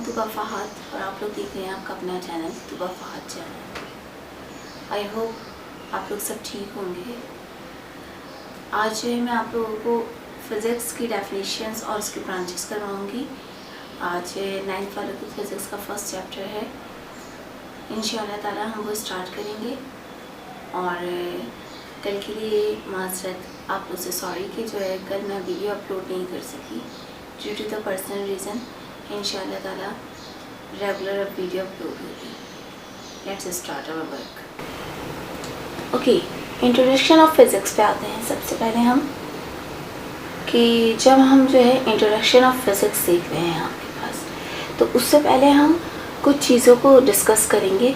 तुबा फहद और आप लोग देख रहे हैं आपका अपना channel Tuba Fahad channel. I hope आप लोग सब ठीक होंगे। आज जो है मैं आप लोगों को फ़िज़िक्स की डेफिनेशंस और उसकी ब्रांचेस करवाऊँगी। आज 9th वाले को फ़िज़िक्स का फर्स्ट चैप्टर है। इंशाअल्लाह ताला हम वो स्टार्ट करेंगे। और कल के लिए माज़रत आप लोग से सॉरी कि जो है कल मैं वीडियो अपलोड नहीं कर सकी due to the personal reason. इंशाअल्लाह ताला रेगुलर अब वीडियो अपलोड होगी। Let's start our work. Okay, introduction of physics पे आते हैं। सबसे पहले हम कि जब हम जो है इंट्रोडक्शन ऑफ फिज़िक्स सीख रहे हैं आपके पास, तो उससे पहले हम कुछ चीज़ों को डिस्कस करेंगे।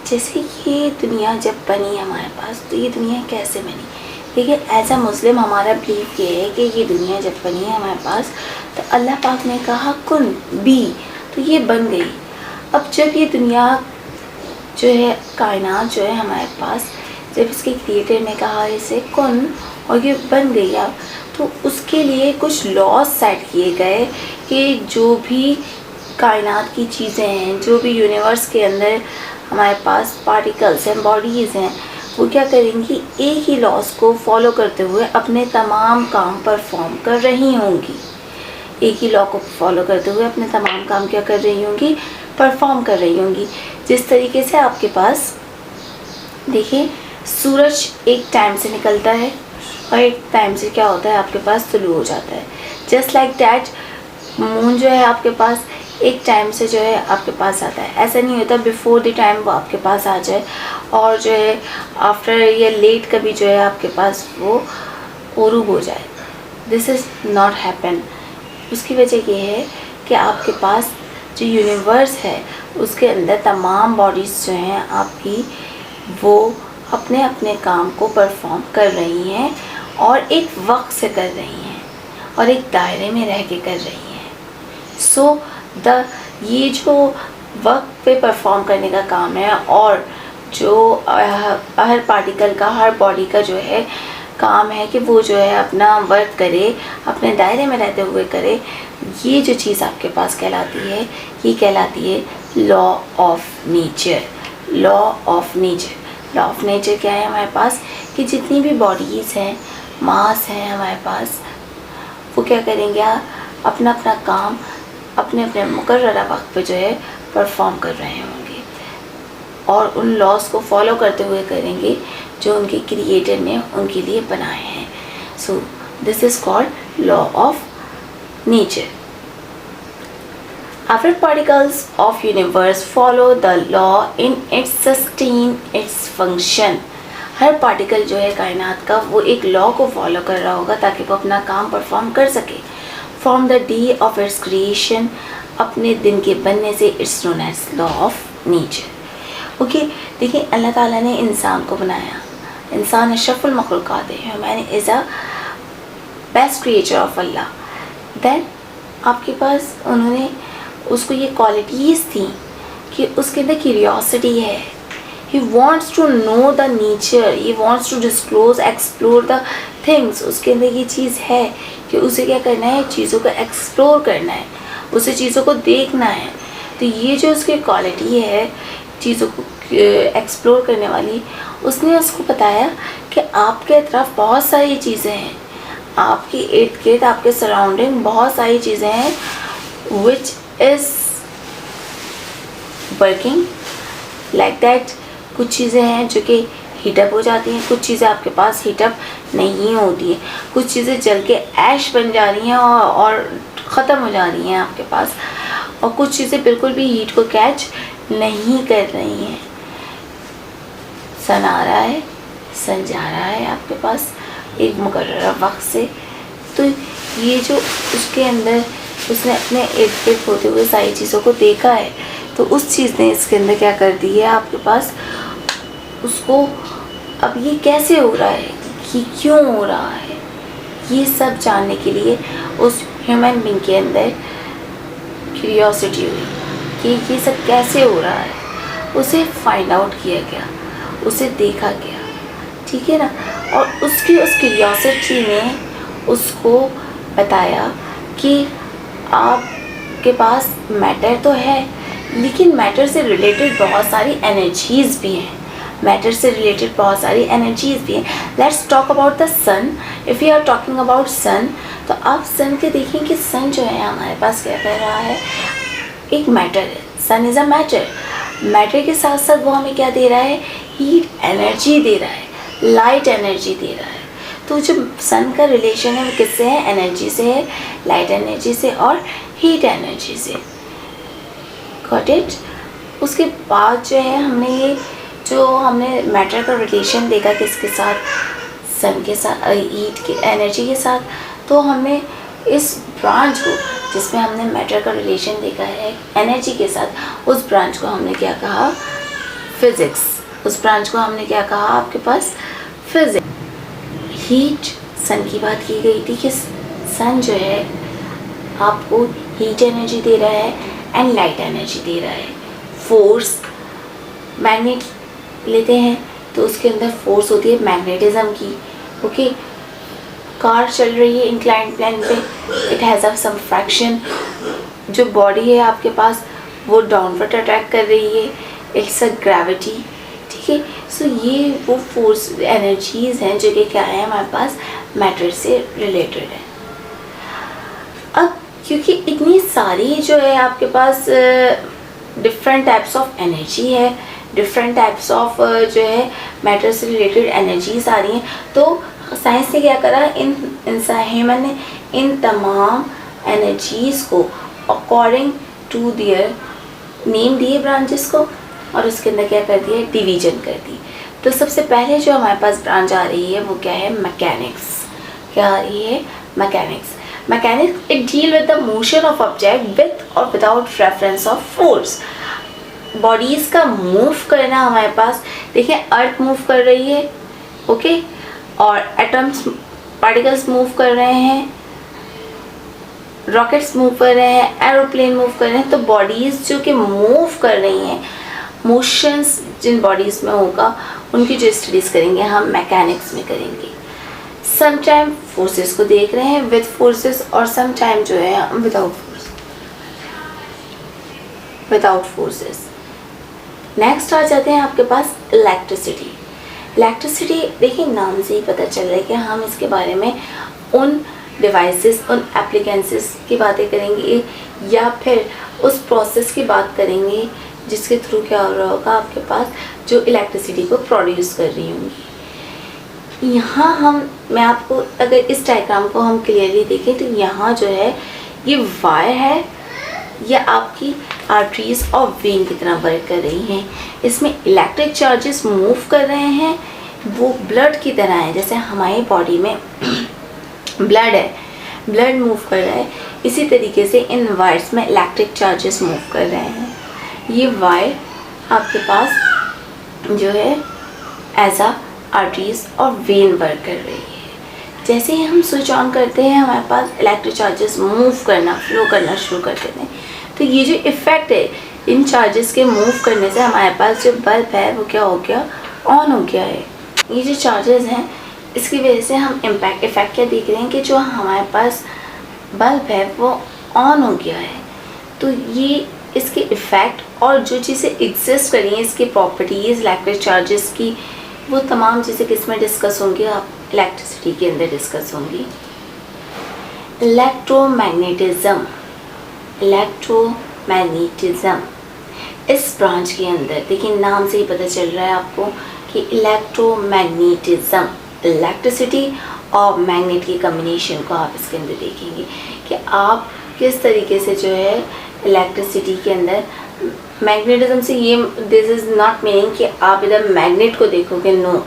जैसे ये दुनिया जब बनी हमारे पास, तो ये दुनिया कैसे बनी। देखिए, एज अ मुस्लिम हमारा बिलीफ ये है कि ये दुनिया जब बनी है हमारे पास, तो अल्लाह पाक ने कहा कुन बी, तो ये बन गई। अब जब ये दुनिया जो है, कायनात जो है हमारे पास, जब इसके क्रिएटर ने कहा इसे कुन और ये बन गई, अब तो उसके लिए कुछ लॉज सेट किए गए कि जो भी कायनात की चीज़ें हैं, जो भी यूनिवर्स के अंदर हमारे पास पार्टिकल्स हैं, बॉडीज़ हैं, वो क्या करेंगी, एक ही लॉस को फॉलो करते हुए अपने तमाम काम परफॉर्म कर रही होंगी। एक ही लॉ को फॉलो करते हुए अपने तमाम काम क्या कर रही होंगी, परफॉर्म कर रही होंगी। जिस तरीके से आपके पास देखिए, सूरज एक टाइम से निकलता है और एक टाइम से क्या होता है आपके पास तुलू हो जाता है। जस्ट लाइक दैट मून जो है आपके पास एक टाइम से जो है आपके पास आता है। ऐसा नहीं होता बिफोर द टाइम वो आपके पास आ जाए और जो है आफ्टर या लेट कभी जो है आपके पास वो ओरूब हो जाए। This is not happen. उसकी वजह ये है कि आपके पास जो यूनिवर्स है उसके अंदर तमाम बॉडीज़ जो हैं आपकी, वो अपने अपने काम को परफॉर्म कर रही हैं और एक वक्त से कर रही हैं और एक दायरे में रह के कर रही हैं। सो ये जो वक्त पे परफॉर्म करने का काम है और जो हर पार्टिकल का, हर बॉडी का जो है काम है कि वो जो है अपना वर्क करे, अपने दायरे में रहते हुए करे, ये जो चीज़ आपके पास कहलाती है, ये कहलाती है law of nature. Law of nature, law of nature क्या है हमारे पास कि जितनी भी बॉडीज़ हैं, मास हैं हमारे पास, वो क्या करेंगे, अपना अपना काम अपने अपने मुकर्ररा वक्त पे जो है परफॉर्म कर रहे होंगे और उन लॉस को फॉलो करते हुए करेंगे जो उनके क्रिएटर ने उनके लिए बनाए हैं। So this is called law of nature. After particles of universe follow the law in its sustain its function। Her particle जो है कायनात का, वो एक लॉ को फॉलो कर रहा होगा ताकि वो अपना काम परफॉर्म कर सके। From the day of its creation, अपने दिन के बनने से, it's known as law of nature. Okay, देखिए अल्लाह ताला ने इंसान को बनाया। इंसान अशरफुल मखलूक़ात है, human is a best creature of Allah. Then आपके पास उन्होंने उसको ये क्वालिटीज़ थी कि उसके अंदर क्यूरियोसिटी है। He wants to know the nature, he wants to disclose, explore the things। उसके अंदर ये चीज़ है कि उसे क्या करना है, चीज़ों को एक्सप्लोर करना है, उसे चीज़ों को देखना है। तो ये जो उसकी क्वालिटी है चीज़ों को एक्सप्लोर करने वाली, उसने उसको बताया कि आपके तरफ बहुत सारी चीज़ें हैं, आपके इर्द गिर्द, आपके सराउंडिंग बहुत सारी चीज़ें हैं which is working like that। कुछ चीज़ें हैं जो कि हीटअप हो जाती हैं, कुछ चीज़ें आपके पास हीटअप नहीं होती हैं, कुछ चीज़ें जल के ऐश बन जा रही हैं और ख़त्म हो जा रही हैं आपके पास, और कुछ चीज़ें बिल्कुल भी हीट को कैच नहीं कर रही हैं। सन आ रहा है, सन जा रहा है आपके पास एक मुकर्रर वक्त से। तो ये जो उसके अंदर उसने अपने इर्द गिर्द होते हुए सारी चीज़ों को देखा है, तो उस चीज़ ने इसके अंदर क्या कर दी है आपके पास, उसको अब ये कैसे हो रहा है, कि क्यों हो रहा है, ये सब जानने के लिए उस ह्यूमन बीइंग के अंदर क्यूरियोसिटी हुई कि ये सब कैसे हो रहा है। उसे फाइंड आउट किया गया, उसे देखा गया, ठीक है ना। और उसकी उस क्यूरियोसिटी ने उसको बताया कि आप आपके पास मैटर तो है, लेकिन मैटर से रिलेटेड बहुत सारी एनर्जीज़ भी हैं। मैटर से रिलेटेड बहुत सारी एनर्जीज़ भी हैं। Let's talk about the sun. If you are talking about sun, तो आप सन के देखें कि सन जो है हमारे पास क्या कर रहा है, एक मैटर है। सन इज़ अ मैटर। मैटर के साथ साथ वो हमें क्या दे रहा है, हीट एनर्जी दे रहा है, लाइट एनर्जी दे रहा है। तो जो सन का रिलेशन है वो किससे है, एनर्जी से है, लाइट एनर्जी से और हीट एनर्जी से। Got it. उसके बाद जो है हमने मैटर का रिलेशन देखा किसके साथ, सन के साथ, हीट के एनर्जी के साथ। तो हमने इस ब्रांच को जिसमें हमने मैटर का रिलेशन देखा है एनर्जी के साथ, उस ब्रांच को हमने क्या कहा, फिज़िक्स। उस ब्रांच को हमने क्या कहा आपके पास, फिज़िक्स। हीट, सन की बात की गई थी कि सन जो है आपको हीट एनर्जी दे रहा है एंड लाइट एनर्जी दे रहा है। फोर्स, मैग्नेट लेते हैं तो उसके अंदर फोर्स होती है मैग्नेटिज्म की। ओके, कार चल रही है इंक्लाइंड प्लेन पे, it has a some fraction. जो बॉडी है आपके पास वो डाउनवर्ड अट्रैक्ट कर रही है, इट्स अ ग्रेविटी। ठीक है, सो ये वो फोर्स एनर्जीज़ हैं जो कि क्या है हमारे पास मैटर से रिलेटेड है। अब क्योंकि इतनी सारी जो है आपके पास डिफरेंट टाइप्स ऑफ एनर्जी है, डिफरेंट टाइप्स ऑफ जो है मैटर से रिलेटेड एनर्जीज आ रही हैं, तो साइंस ने क्या करा, ह्यूमन ने इन तमाम एनर्जीज़ को अकॉर्डिंग टू दियर नेम दिए ब्रांचेस को, और उसके अंदर क्या कर दिया, डिवीजन कर दी। तो सबसे पहले जो हमारे पास ब्रांच आ रही है वो क्या है, मैकेनिक्स। क्या आ रही है, mechanics. Mechanics it deal with the motion of object with और without reference of force. Bodies का मूव करना हमारे पास, देखिए अर्थ मूव कर रही है, ओके, और एटम्स, पार्टिकल्स मूव कर रहे हैं, रॉकेट्स मूव कर रहे हैं, एरोप्लेन मूव कर रहे हैं। तो बॉडीज़ जो कि मूव कर रही हैं, मोशंस जिन बॉडीज़ में होगा उनकी जो स्टडीज़ करेंगे हम मैकेनिक्स में करेंगे। सम टाइम फोर्सेस को देख रहे हैं विद फोर्सेस, और सम टाइम जो है हम विदाउट फोर्सेस। नेक्स्ट आ जाते हैं आपके पास इलेक्ट्रिसिटी। इलेक्ट्रिसिटी देखिए नाम से ही पता चल रहा है कि हम इसके बारे में उन डिवाइसेस, उन एप्लीकेंसेस की बातें करेंगे या फिर उस प्रोसेस की बात करेंगे जिसके थ्रू क्या हो रहा होगा आपके पास, जो इलेक्ट्रिसिटी को प्रोड्यूस कर रही होंगी। यहाँ मैं आपको अगर इस डायग्राम को हम क्लियरली देखें तो यहाँ जो है ये वायर है, ये आपकी आर्टरीज और वेन की तरह वर्क कर रही हैं। इसमें इलेक्ट्रिक चार्जेस मूव कर रहे हैं, वो ब्लड की तरह है। जैसे हमारी बॉडी में ब्लड है, ब्लड मूव कर रहा है, इसी तरीके से इन वायर्स में इलेक्ट्रिक चार्जेस मूव कर रहे हैं। ये वायर आपके पास जो है एज आ आर्टरीज और वेन वर्क कर रही है। जैसे ही हम स्विच ऑन करते हैं हमारे पास इलेक्ट्रिक चार्जेस मूव करना, फ्लो करना शुरू कर देते हैं। तो ये जो इफ़ेक्ट है इन चार्जेस के मूव करने से हमारे पास जो बल्ब है वो क्या हो गया, ऑन हो गया है। ये जो चार्जेस हैं इसकी वजह से हम इफ़ेक्ट क्या देख रहे हैं कि जो हमारे पास बल्ब है वो ऑन हो गया है। तो ये इसके इफ़ेक्ट और जो चीज़ें एग्जिस्ट करी हैं, इसकी प्रॉपर्टीज़ इलेक्ट्रिक चार्जेस की, वो तमाम चीज़ें किस में डिस्कस होंगी, आप इलेक्ट्रिसिटी के अंदर डिस्कस होंगी। इलेक्ट्रोमैग्नेटिज्म, इलेक्ट्रोमैग्नेटिज्म इस ब्रांच के अंदर देखिए नाम से ही पता चल रहा है आपको कि इलेक्ट्रोमैग्नेटिज्म, इलेक्ट्रिसिटी और मैग्नेट की कम्बिनेशन को आप इसके अंदर देखेंगे कि आप किस तरीके से जो है इलेक्ट्रिसिटी के अंदर मैग्नेटिज्म से, ये दिस इज़ नॉट मीनिंग कि आप इधर मैग्नेट को देखोगे, नो।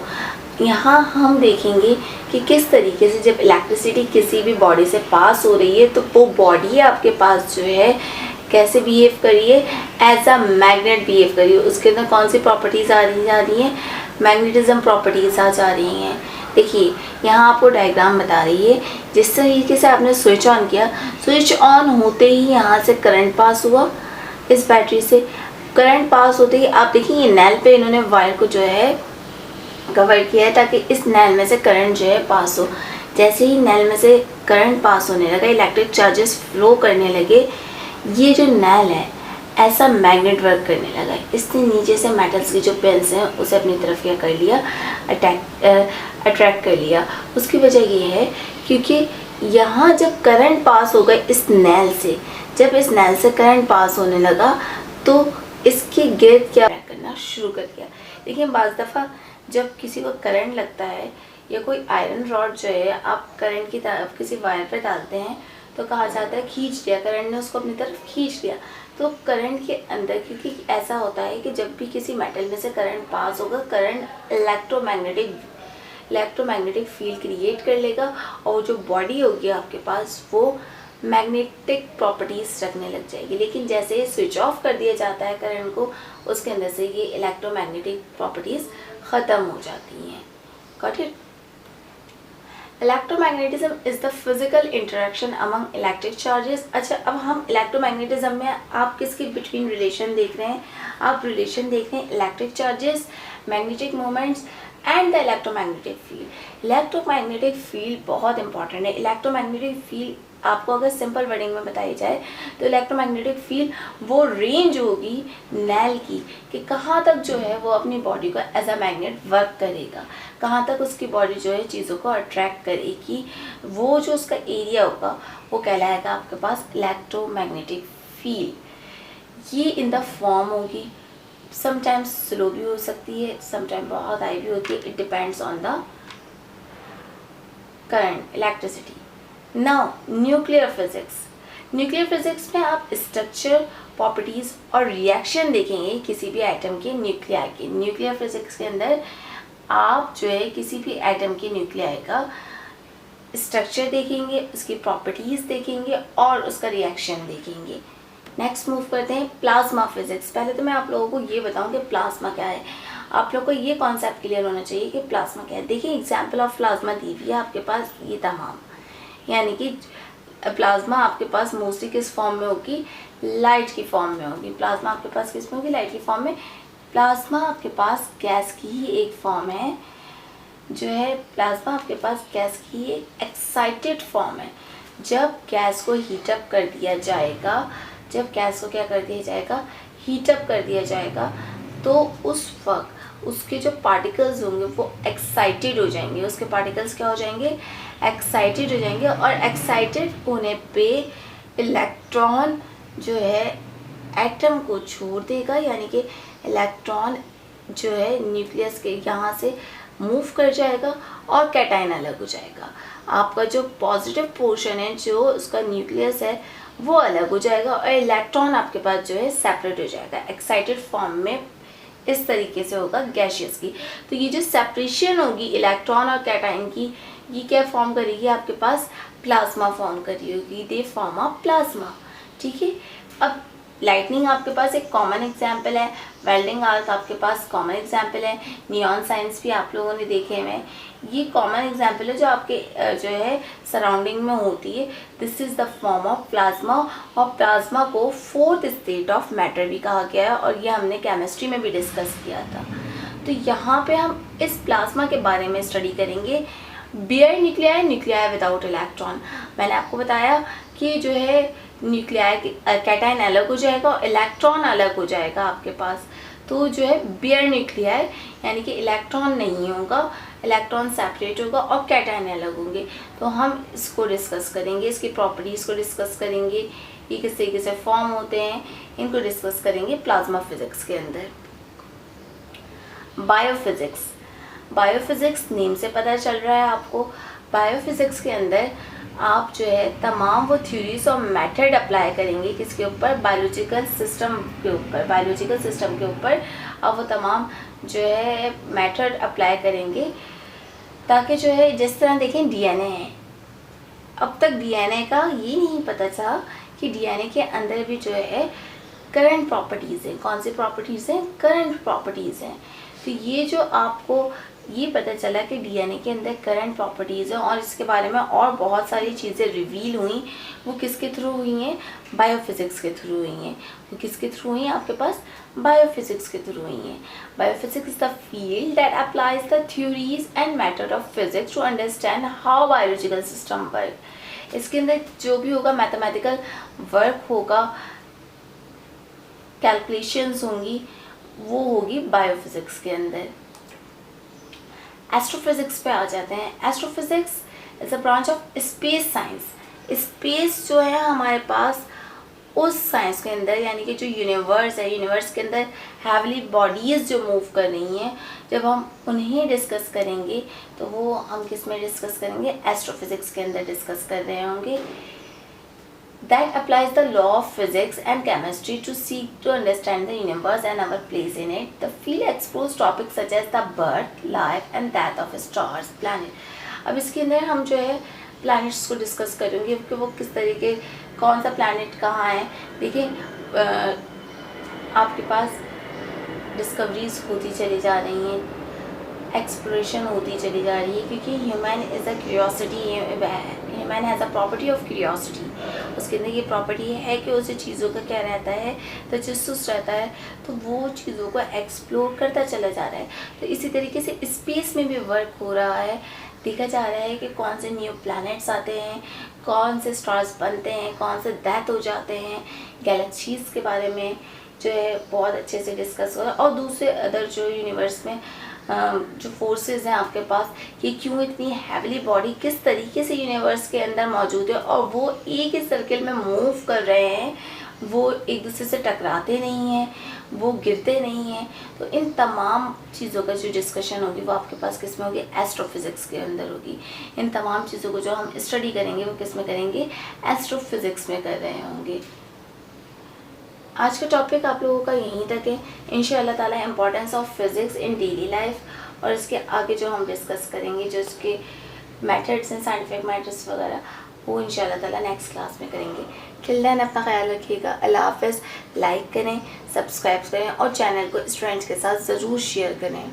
यहाँ हम देखेंगे कि किस तरीके से जब इलेक्ट्रिसिटी किसी भी बॉडी से पास हो रही है तो वो बॉडी आपके पास जो है कैसे बिहेव करिए, एज अ मैग्नेट बिहेव करिए। उसके अंदर कौन सी प्रॉपर्टीज़ आ रही हैं, मैग्नेटिज्म प्रॉपर्टीज़ आ जा रही हैं। देखिए यहाँ आपको डायग्राम बता रही है, जिस तरीके से आपने स्विच ऑन किया, स्विच ऑन होते ही यहाँ से करंट पास हुआ, इस बैटरी से करंट पास होते ही आप देखिए ये नैल पे इन्होंने वायर को जो है कवर किया है ताकि इस नैल में से करंट जो है पास हो। जैसे ही नैल में से करंट पास होने लगा, इलेक्ट्रिक चार्जेस फ्लो करने लगे, ये जो नैल है ऐसा मैग्नेट वर्क करने लगा है, इसने नीचे से मेटल्स की जो पिन्स हैं उसे अपनी तरफ क्या कर लिया, अट्रैक्ट कर लिया। उसकी वजह ये है क्योंकि यहाँ जब करंट पास होगा इस नैल से, जब इस नैल से करंट पास होने लगा तो इसकी गिर्द क्या करना शुरू कर दिया। देखिए बाज़ दफ़ा जब किसी को करंट लगता है या कोई आयरन रॉड जो है आप करंट की तरफ किसी वायर पर डालते हैं तो कहा जाता है खींच लिया, करंट ने उसको अपनी तरफ खींच लिया। तो करंट के अंदर क्योंकि ऐसा होता है कि जब भी किसी मेटल में से करंट पास होगा, करंट इलेक्ट्रोमैग्नेटिक फील्ड क्रिएट कर लेगा और जो बॉडी होगी आपके पास वो मैग्नेटिक प्रॉपर्टीज़ रखने लग जाएगी। लेकिन जैसे ही स्विच ऑफ कर दिया जाता है करंट को, उसके अंदर से ये इलेक्ट्रोमैग्नेटिक प्रॉपर्टीज़ ख़त्म हो जाती हैं। Got it? Electromagnetism is the physical interaction among electric charges. अच्छा, अब हम इलेक्ट्रोमैग्नेटिज्म में आप किसके बिटवीन रिलेशन देख रहे हैं? आप रिलेशन देख रहे हैं electric charges, magnetic moments and the electromagnetic field. Electromagnetic field बहुत इंपॉर्टेंट है। इलेक्ट्रोमैग्नेटिक फील्ड आपको अगर सिंपल वर्डिंग में बताई जाए तो इलेक्ट्रोमैग्नेटिक फील्ड वो रेंज होगी नैल की कि कहाँ तक जो है वो अपनी बॉडी को एज अ मैग्नेट वर्क करेगा, कहाँ तक उसकी बॉडी जो है चीज़ों को अट्रैक्ट करेगी। वो जो उसका एरिया होगा वो कहलाएगा आपके पास इलेक्ट्रोमैग्नेटिक फील्ड। ये इन द फॉर्म होगी, समटाइम्स स्लो भी हो सकती है, समटाइम बहुत हाई भी होती है। It depends on the current, electricity. Now nuclear physics. Nuclear physics में आप स्ट्रक्चर, प्रॉपर्टीज़ और रिएक्शन देखेंगे किसी भी एटम के न्यूक्लियाई के। न्यूक्लियर फिजिक्स के अंदर आप जो है किसी भी एटम के न्यूक्लियाई का स्ट्रक्चर देखेंगे, उसकी प्रॉपर्टीज़ देखेंगे और उसका रिएक्शन देखेंगे। नेक्स्ट मूव करते हैं प्लाज्मा फिजिक्स। पहले तो मैं आप लोगों को ये बताऊं कि प्लाज्मा क्या है। आप लोग को ये कॉन्सेप्ट क्लियर होना चाहिए कि प्लाज्मा क्या है। देखिए एग्जाम्पल ऑफ प्लाज्मा दी हुई है आपके पास ये तमाम, यानी कि प्लाज्मा आपके पास मोस्टली किस फॉर्म में होगी, लाइट की फॉर्म में होगी। प्लाज्मा आपके पास किस में होगी, लाइट की फॉर्म में। प्लाज्मा आपके पास गैस की ही एक फॉर्म है, जो है प्लाज्मा आपके पास गैस की एक एक्साइटेड फॉर्म है। जब गैस को हीटअप कर दिया जाएगा, जब गैस को क्या कर दिया जाएगा, हीटअप कर दिया जाएगा, तो उस वक्त उसके जो पार्टिकल्स होंगे वो एक्साइटेड हो जाएंगे। उसके पार्टिकल्स क्या हो जाएंगे, एक्साइटेड हो जाएंगे। और एक्साइटेड होने पे इलेक्ट्रॉन जो है एटम को छोड़ देगा, यानी कि इलेक्ट्रॉन जो है न्यूक्लियस के यहाँ से मूव कर जाएगा और कैटायन अलग हो जाएगा। आपका जो पॉजिटिव पोर्शन है, जो उसका न्यूक्लियस है, वो अलग हो जाएगा और इलेक्ट्रॉन आपके पास जो है सेपरेट हो जाएगा। एक्साइटेड फॉर्म में इस तरीके से होगा गैसियस की। तो ये जो सेपरेशन होगी इलेक्ट्रॉन और कैटायन की, ये क्या फॉर्म करेगी, आपके पास प्लाज्मा फॉर्म करी होगी। They form of plasma. ठीक है। अब लाइटनिंग आपके पास एक कॉमन एग्जाम्पल है, वेल्डिंग आर्क आपके पास कॉमन एग्जाम्पल है, नियॉन साइंस भी आप लोगों ने देखे हुए हैं। ये कॉमन एग्जाम्पल है जो आपके जो है सराउंडिंग में होती है। This is the form of plasma. और प्लाज्मा को फोर्थ स्टेट ऑफ मैटर भी कहा गया है और ये हमने केमिस्ट्री में भी डिस्कस किया था। तो यहाँ पे हम इस प्लाज्मा के बारे में स्टडी करेंगे। Bare nuclei, nuclei without electron. मैंने आपको बताया कि जो है न्यूक्लियाई कैटायन अलग हो जाएगा और इलेक्ट्रॉन अलग हो जाएगा आपके पास। तो जो है बेयर न्यूक्लियाई यानी कि इलेक्ट्रॉन नहीं होगा, इलेक्ट्रॉन सेपरेट होगा और कैटायन अलग होंगे। तो हम इसको डिस्कस करेंगे, इसकी प्रॉपर्टीज़ को डिस्कस करेंगे, ये किस तरीके से फॉर्म होते हैं, इनको डिस्कस करेंगे प्लाज्मा फिजिक्स के अंदर। बायोफिजिक्स। बायोफिजिक्स नेम से पता चल रहा है आपको। बायोफिजिक्स के अंदर आप जो है तमाम वो थ्योरीज और मेथड अप्लाई करेंगे किसके ऊपर, बायोलॉजिकल सिस्टम के ऊपर। बायोलॉजिकल सिस्टम के ऊपर आप वो तमाम जो है मेथड अप्लाई करेंगे ताकि जो है जिस तरह देखें डीएनए है, अब तक डीएनए का ये नहीं पता था कि डीएनए के अंदर भी जो है करंट प्रॉपर्टीज़ हैं। कौन सी प्रॉपर्टीज़ हैं, करंट प्रॉपर्टीज़ हैं। तो ये जो आपको ये पता चला कि डीएनए के अंदर करंट प्रॉपर्टीज़ हैं और इसके बारे में और बहुत सारी चीज़ें रिवील हुई, वो किसके थ्रू हुई हैं, बायोफिजिक्स के थ्रू हुई हैं। वो किसके थ्रू हुई हैं, आपके पास बायोफिजिक्स के थ्रू हुई हैं। Biophysics is the field that applies the theories and method of physics to understand how biological system work. इसके अंदर जो भी होगा मैथमेटिकल वर्क होगा कैलकुलेशंस होंगी वो होगी बायोफिजिक्स के अंदर। एस्ट्रोफिजिक्स पे आ जाते हैं। Astrophysics is a branch of space science. Space जो है हमारे पास उस साइंस के अंदर, यानी कि जो यूनिवर्स है, यूनिवर्स के अंदर हैवली बॉडीज़ जो मूव कर रही हैं, जब हम उन्हें डिस्कस करेंगे तो वो हम किस में डिस्कस करेंगे, एस्ट्रोफिजिक्स के अंदर डिस्कस कर रहे होंगे। That applies the law of physics and chemistry to seek to understand the universe and our place in it. The field explores topics such as the birth, life and death of stars, planet. अब इसके अंदर हम जो है planets को discuss करेंगे कि वो किस तरीके, कौन सा प्लैनेट कहाँ है। देखिए आपके पास डिस्कवरीज होती चली जा रही हैं, एक्सप्लोरेशन होती चली जा रही है, क्योंकि human is a curiosity, human has a property of curiosity. उसके अंदर ये प्रॉपर्टी है कि उसे चीज़ों का क्या रहता है, तजस्सुस रहता है, तो वो चीज़ों को एक्सप्लोर करता चला जा रहा है। तो इसी तरीके से स्पेस में भी वर्क हो रहा है, देखा जा रहा है कि कौन से न्यू प्लैनेट्स आते हैं, कौन से स्टार्स बनते हैं, कौन से डेथ हो जाते हैं, गैलेक्सीज़ के बारे में जो है बहुत अच्छे से डिस्कस हो रहा है। और दूसरे अदर जो यूनिवर्स में जो फोर्सेस हैं आपके पास, कि क्यों इतनी हैवली बॉडी किस तरीके से यूनिवर्स के अंदर मौजूद है और वो एक ही सर्किल में मूव कर रहे हैं, वो एक दूसरे से टकराते नहीं हैं, वो गिरते नहीं हैं। तो इन तमाम चीज़ों का जो डिस्कशन होगी वो आपके पास किस में होगी, एस्ट्रोफिजिक्स के अंदर होगी। इन तमाम चीज़ों को जो हम स्टडी करेंगे वो किस में करेंगे, एस्ट्रोफिजिक्स में कर रहे होंगे। आज का टॉपिक आप लोगों का यहीं तक है। इंशाअल्लाह ताला importance of physics in daily life, और इसके आगे जो हम डिस्कस करेंगे, जो इसके मेथड्स हैं, साइंटिफिक मेथड्स वगैरह, वो इंशाअल्लाह ताला नेक्स्ट क्लास में करेंगे। टिल देन अपना ख्याल रखिएगा। अल्लाह हाफ़िज़। लाइक करें, सब्सक्राइब करें और चैनल को स्टूडेंट्स के साथ ज़रूर शेयर करें।